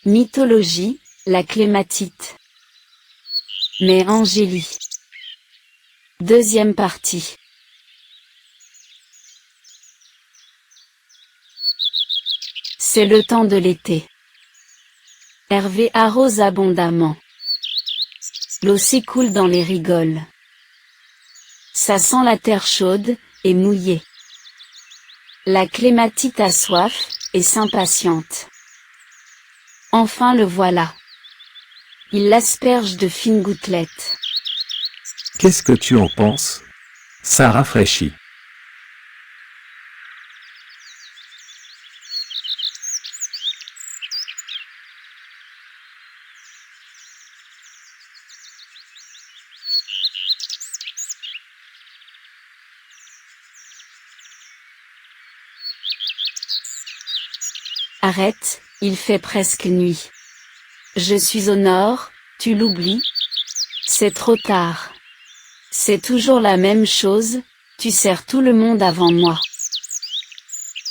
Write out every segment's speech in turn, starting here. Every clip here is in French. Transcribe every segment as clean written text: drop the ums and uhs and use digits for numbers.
Mythologie, la clématite. Mais Angélie. Deuxième partie. C'est le temps de l'été. Hervé arrose abondamment. L'eau s'écoule dans les rigoles. Ça sent la terre chaude et mouillée. La clématite a soif et s'impatiente. Enfin le voilà. Il l'asperge de fines gouttelettes. Qu'est-ce que tu en penses? Ça rafraîchit. Arrête, il fait presque nuit. Je suis au nord, tu l'oublies? C'est trop tard. C'est toujours la même chose, tu sers tout le monde avant moi.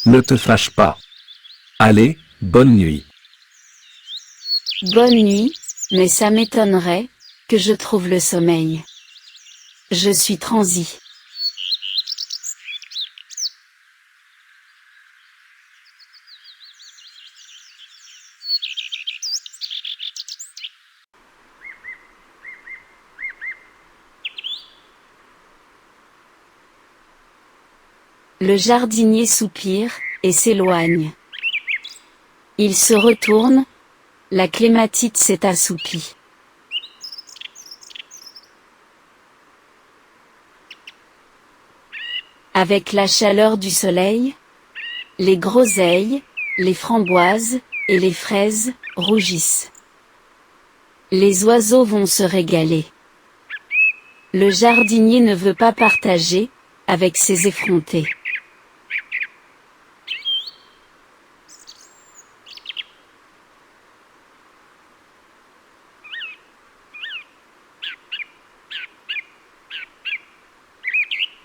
Ne te fâche pas. Allez, bonne nuit. Bonne nuit, mais ça m'étonnerait que je trouve le sommeil. Je suis transi. Le jardinier soupire et s'éloigne. Il se retourne, la clématite s'est assoupie. Avec la chaleur du soleil, les groseilles, les framboises et les fraises rougissent. Les oiseaux vont se régaler. Le jardinier ne veut pas partager avec ses effrontés.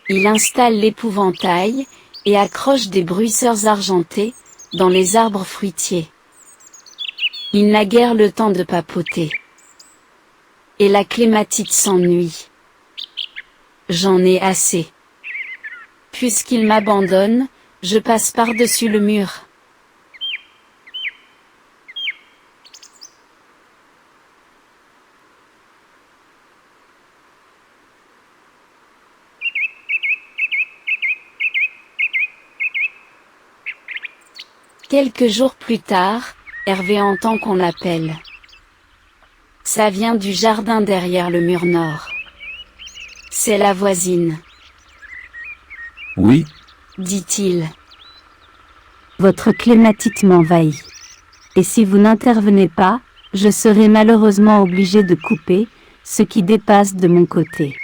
Il installe l'épouvantail et accroche des bruisseurs argentés dans les arbres fruitiers. Il n'a guère le temps de papoter. Et la clématite s'ennuie. J'en ai assez. Puisqu'il m'abandonne, je passe par-dessus le mur. Quelques jours plus tard, Hervé entend qu'on l'appelle. Ça vient du jardin derrière le mur nord. C'est la voisine. Oui, Dit-il. Votre clématite m'envahit. Et si vous n'intervenez pas, je serai malheureusement obligé de couper, ce qui dépasse de mon côté.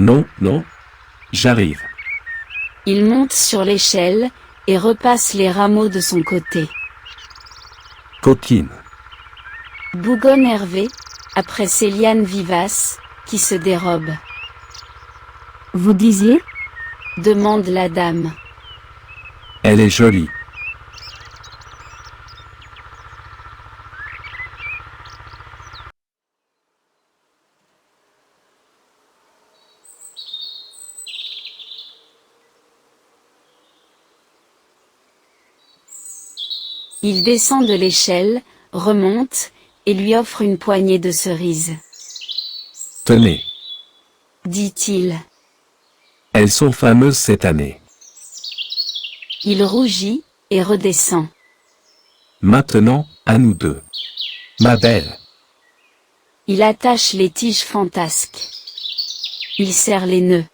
non, non. J'arrive. Il monte sur l'échelle et repasse les rameaux de son côté. Coquine. Bougonne Hervé, après ces lianes vivaces, qui se dérobent. Vous disiez? Demande la dame. Elle est jolie. Il descend de l'échelle, remonte, et lui offre une poignée de cerises. Tenez. Dit-il. Elles sont fameuses cette année. Il rougit, et redescend. Maintenant, à nous deux. Ma belle. Il attache les tiges fantasques. Il serre les nœuds.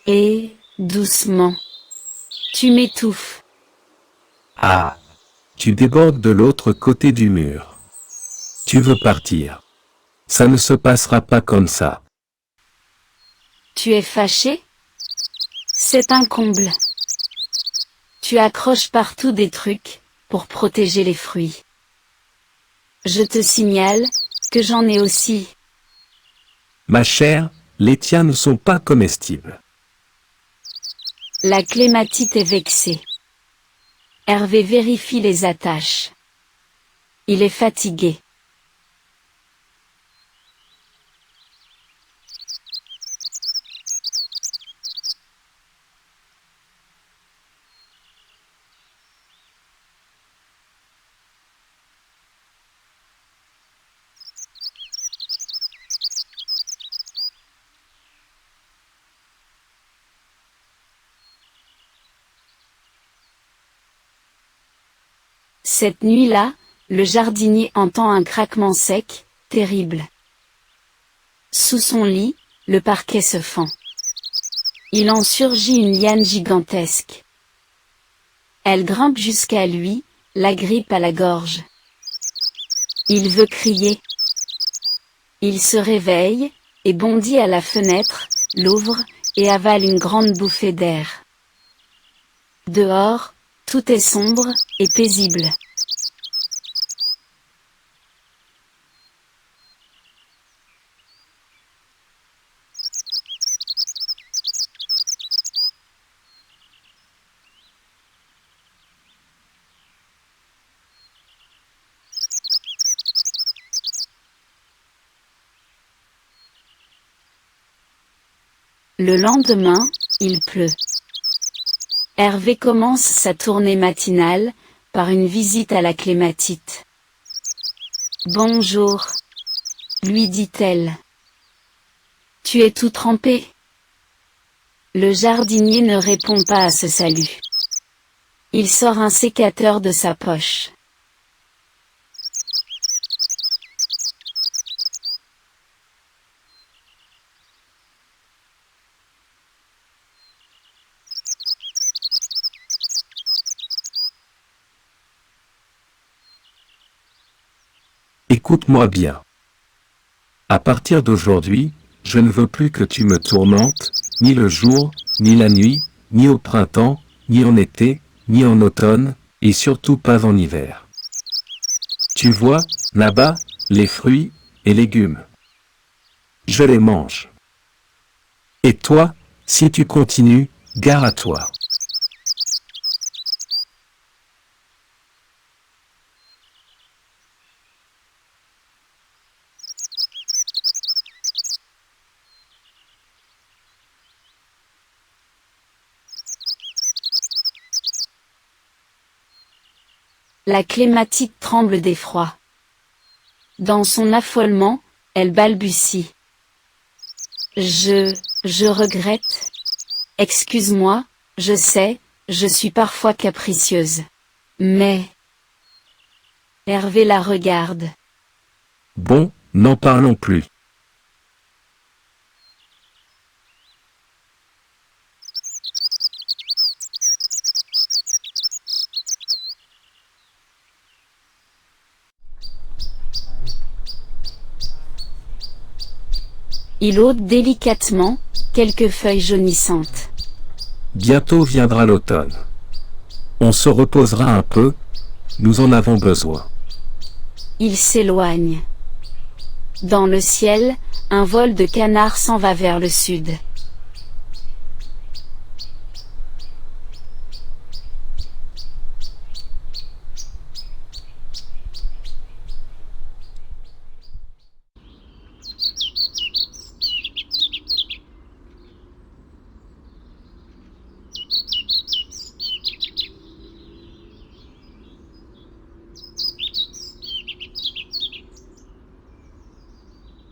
Et, doucement. Tu m'étouffes. Ah! Tu débordes de l'autre côté du mur. Tu veux partir. Ça ne se passera pas comme ça. Tu es fâché? C'est un comble. Tu accroches partout des trucs, pour protéger les fruits. Je te signale, que j'en ai aussi. Ma chère, les tiens ne sont pas comestibles. La clématite est vexée. Hervé vérifie les attaches. Il est fatigué. Cette nuit-là, le jardinier entend un craquement sec, terrible. Sous son lit, le parquet se fend. Il en surgit une liane gigantesque. Elle grimpe jusqu'à lui, l'agrippe à la gorge. Il veut crier. Il se réveille, et bondit à la fenêtre, l'ouvre, et avale une grande bouffée d'air. Dehors, tout est sombre, et paisible. Le lendemain, il pleut. Hervé commence sa tournée matinale, par une visite à la clématite. « Bonjour, lui dit-elle. Tu es tout trempé. Le jardinier ne répond pas à ce salut. Il sort un sécateur de sa poche. Écoute-moi bien. À partir d'aujourd'hui, je ne veux plus que tu me tourmentes, ni le jour, ni la nuit, ni au printemps, ni en été, ni en automne, et surtout pas en hiver. Tu vois, là-bas, les fruits et légumes. Je les mange. Et toi, si tu continues, gare à toi. La clématite tremble d'effroi. Dans son affolement, elle balbutie. Je regrette. Excuse-moi, je sais, je suis parfois capricieuse. Mais... Hervé la regarde. Bon, n'en parlons plus. Il ôte délicatement, quelques feuilles jaunissantes. Bientôt viendra l'automne. On se reposera un peu, nous en avons besoin. Il s'éloigne. Dans le ciel, un vol de canards s'en va vers le sud.